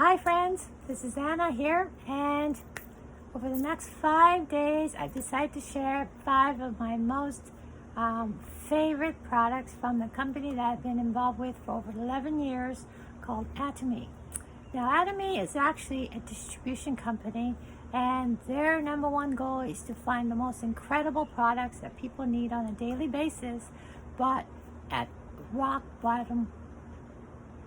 Hi friends, this is Anna here, and over the next 5 days I've decided to share 5 of my most favorite products from the company that I've been involved with for over 11 years called Atomy. Now Atomy is actually a distribution company, and their number one goal is to find the most incredible products that people need on a daily basis, but at rock bottom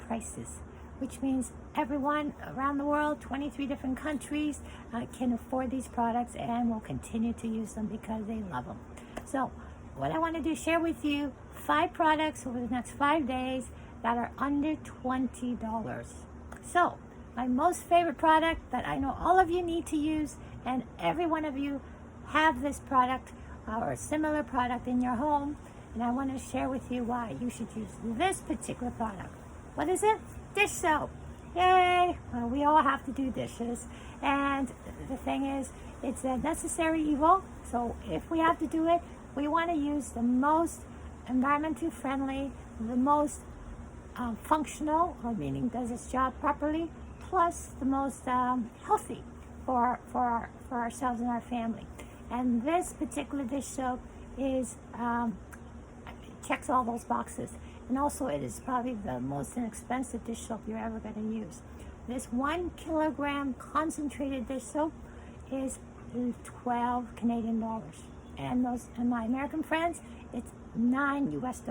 prices, which means everyone around the world, 23 different countries, can afford these products and will continue to use them because they love them. So what I want to do is share with you 5 products over the next 5 days that are under $20. So my most favorite product that I know all of you need to use, and every one of you have this product or a similar product in your home, and I want to share with you why you should use this particular product. What is it? Dish soap. Yay! Well, we all have to do dishes, and the thing is, it's a necessary evil. So if we have to do it, we want to use the most environmentally friendly, the most functional, or meaning does its job properly, plus the most healthy for ourselves and our family. And this particular dish soap is checks all those boxes. And also it is probably the most inexpensive dish soap you're ever going to use. This 1 kilogram concentrated dish soap is 12 Canadian dollars. And my American friends, it's $9 US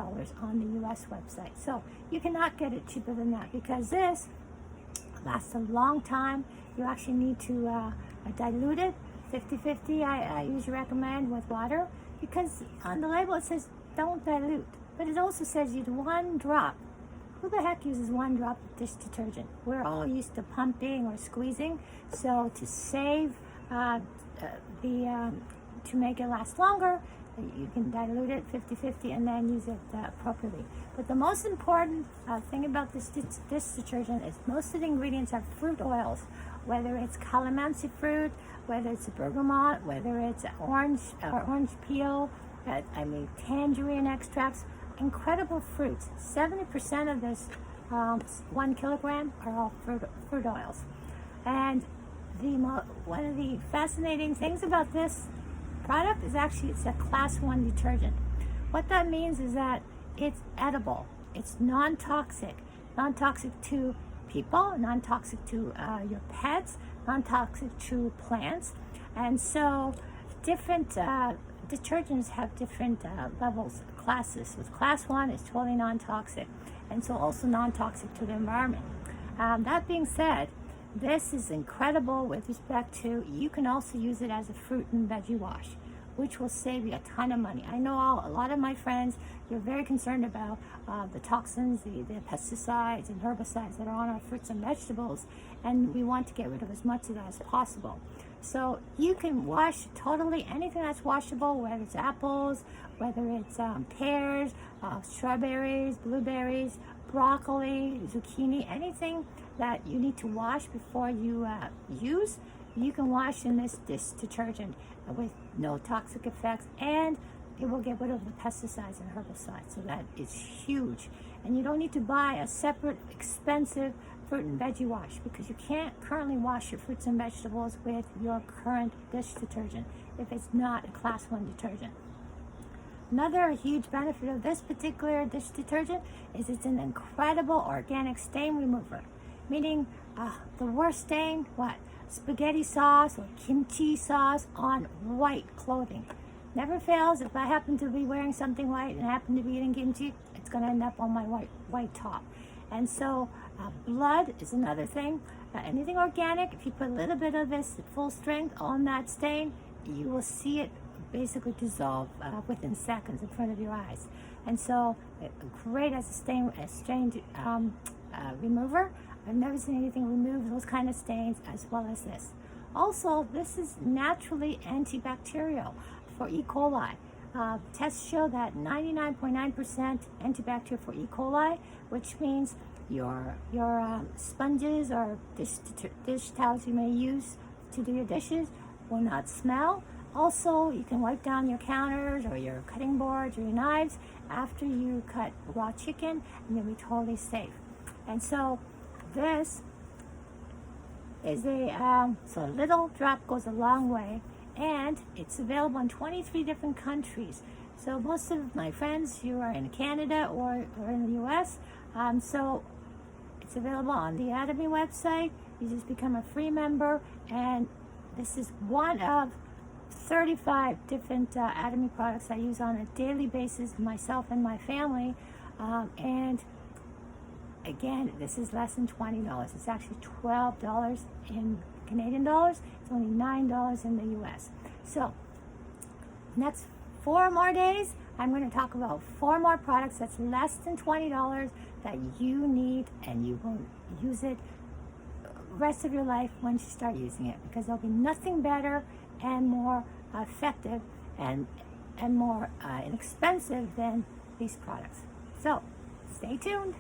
on the US website. So you cannot get it cheaper than that, because this lasts a long time. You actually need to dilute it 50-50. I usually recommend with water, because on the label it says don't dilute. But it also says use 1 drop. Who the heck uses 1 drop of dish detergent? We're all used to pumping or squeezing. So to save to make it last longer, you can dilute it 50-50 and then use it appropriately. But the most important thing about this dish detergent is most of the ingredients are fruit oils, whether it's calamansi fruit, whether it's bergamot, whether it's orange peel, tangerine extracts, incredible fruits. 70% of this 1 kilogram are all fruit oils. And one of the fascinating things about this product is actually it's a class 1 detergent. What that means is that it's edible, it's non-toxic to people, non-toxic to your pets, non-toxic to plants. And so different detergents have different levels, classes. With class 1, it's totally non-toxic, and so also non-toxic to the environment. That being said, this is incredible with respect to, you can also use it as a fruit and veggie wash, which will save you a ton of money. I know a lot of my friends, you're very concerned about the toxins, the pesticides and herbicides that are on our fruits and vegetables, and we want to get rid of as much of that as possible. So you can wash totally anything that's washable, whether it's apples, whether it's pears, strawberries, blueberries, broccoli, zucchini, anything that you need to wash before you use, you can wash in this dish detergent with no toxic effects, and it will get rid of the pesticides and herbicides. So that is huge. And you don't need to buy a separate expensive fruit and veggie wash, because you can't currently wash your fruits and vegetables with your current dish detergent if it's not a class 1 detergent. Another huge benefit of this particular dish detergent is it's an incredible organic stain remover, meaning the worst stain, spaghetti sauce or kimchi sauce on white clothing. Never fails. If I happen to be wearing something white and I happen to be eating kimchi, it's going to end up on my white top. And so blood is another thing. Anything organic, if you put a little bit of this at full strength on that stain, you will see it basically dissolve within seconds in front of your eyes. And so great as a stain remover. I've never seen anything remove those kind of stains as well as this. Also, this is naturally antibacterial for E-Coli. Tests show that 99.9% antibacterial for E-Coli, which means your sponges or dish towels you may use to do your dishes will not smell. Also, you can wipe down your counters or your cutting boards or your knives after you cut raw chicken, and you'll be totally safe. And so this is so a little drop goes a long way, and it's available in 23 different countries. So most of my friends, you are in Canada or in the US, so it's available on the Atomy website. You just become a free member, and this is one of 35 different Atomy products I use on a daily basis, myself and my family. And again, this is less than $20. It's actually $12 in Canadian dollars. It's only $9 in the US. So next 4 more days, I'm going to talk about 4 more products that's less than $20 that you need, and you will use it rest of your life once you start using it, because there'll be nothing better and more effective and more inexpensive than these products. So stay tuned.